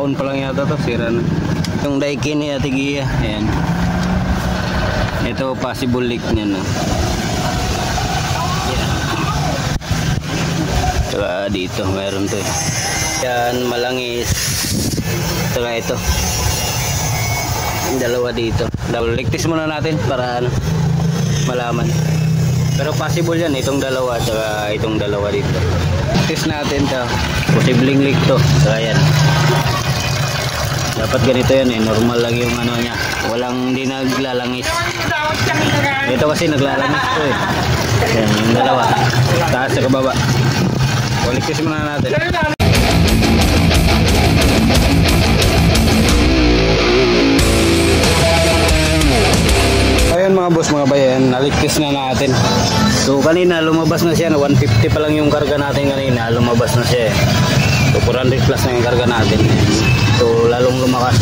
taon pa lang yata to, sira na. Yung Daikin ni Ate Gia, ayan. Ito possible leak niya na. Saka dito meron to eh. Yan, malangis. Saka ito. Yung dalawa dito. Ligtis muna natin para ano, malaman. Pero possible yan, itong dalawa saka itong dalawa dito. Test natin to. Posibleng leak to. Saka yan. Dapat ganito yan eh, normal lang yung ano niya. Walang di naglalangis. Ito kasi naglalangis to eh. Yan, yung dalawa. Taas sa kababa. Ligtis muna natin. Ayun mga boss, mga bayan, naligtis na natin. So kanina lumabas na siya, 150 pa lang yung karga natin kanina, lumabas na siya eh. So 400 plus na yung karga natin. So lalong lumakas.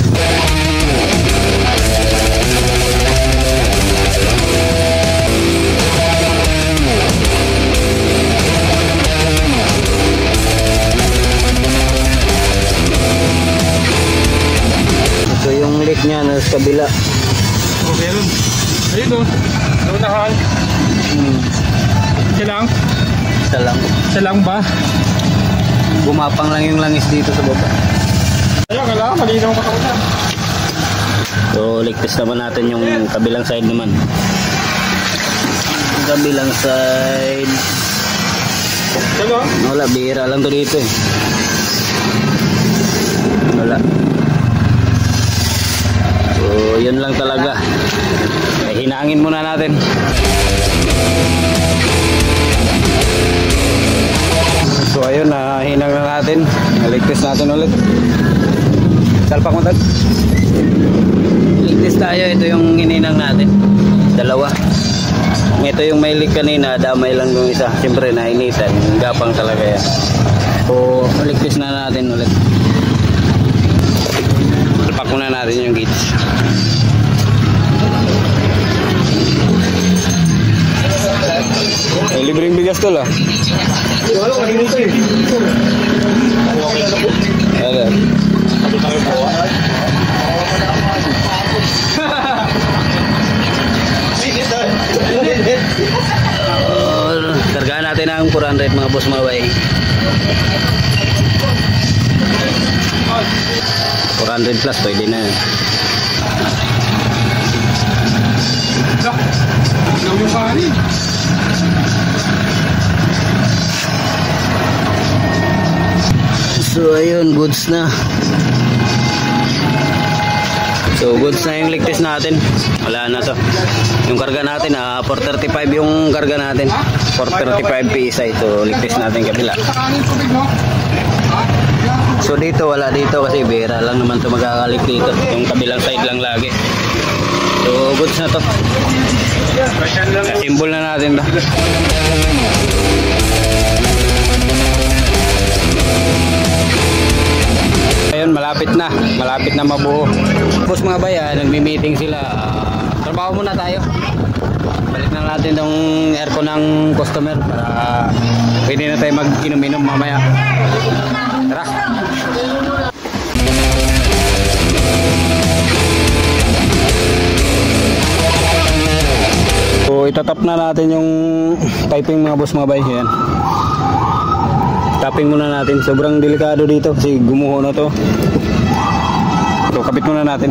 So yung leak niya nasa kabila. Oh, meron. Ayun o. Lunahan. Isa lang? Isa lang. Isa lang ba? Gumapang lang yung langis dito sa baba. Ayun, kailangan malinaw pa ako na. So ligtas naman natin yung kabilang side naman. Yung kabilang side. Ano? Wala, bihira lang to dito eh. Wala. So yun lang talaga. Hinangin muna natin. So ayun, hinang na natin. Ligtas natin ulit. Salpak mo tag. Ligtas tayo. Ito yung hininang natin. Dalawa. Ito yung may leak kanina, damay lang yung isa. Siyempre nainitan, gapang talaga yan. So ligtas na natin ulit. Salpak muna natin yung gauge. Libreng bigas to lah. Wala, kanina ito eh. Ada. Kargaan natin ang 400 mga boss mga bay. 400 plus pwede na. So ayun, goods na. So goods na yung ligtas natin. Wala na to. Yung karga natin 435 yung karga natin. 435 PSI. So ligtas natin kabila. So dito wala dito kasi bihira lang naman to magkakalik dito. Yung kabilang side lang lagi. So goods na to. Simbol na natin ba? Ayun, malapit na mabuo. Tapos mga bayan, nagmi-meeting sila. Trabaho muna tayo. Balik na natin tong aircon ng customer para pwede na tayo mag-inom-inom mamaya. Tara. So itatap na natin yung piping mga boss mga bayan. Tapping muna natin. Sobrang delikado dito kasi gumuho na to. So kapit muna natin.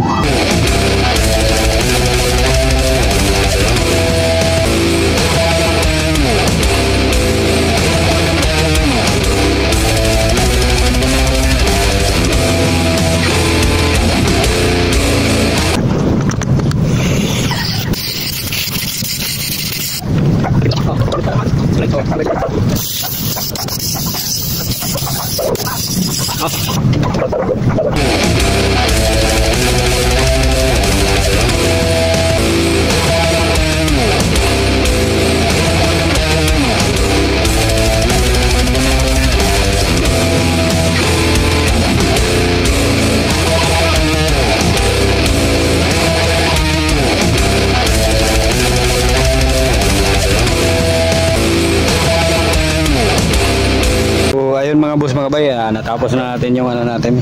natapos na natin yung ano natin,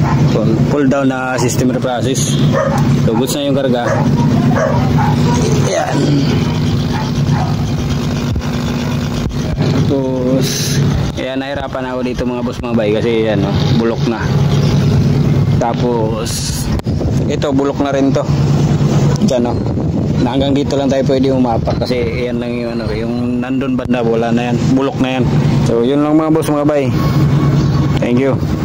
pull down na system reprocess. So goods na yung karga. Yan. Tapos ayan, nahirapan ako dito mga boss mga bay kasi yan, no, bulok na. Tapos ito bulok na rin to. Diyan, no. Hanggang dito lang tayo pwede umapak kasi yan lang yung ano, yung nandun banda wala na yan, bulok na yan. So yun lang mga boss mga bay. Thank you.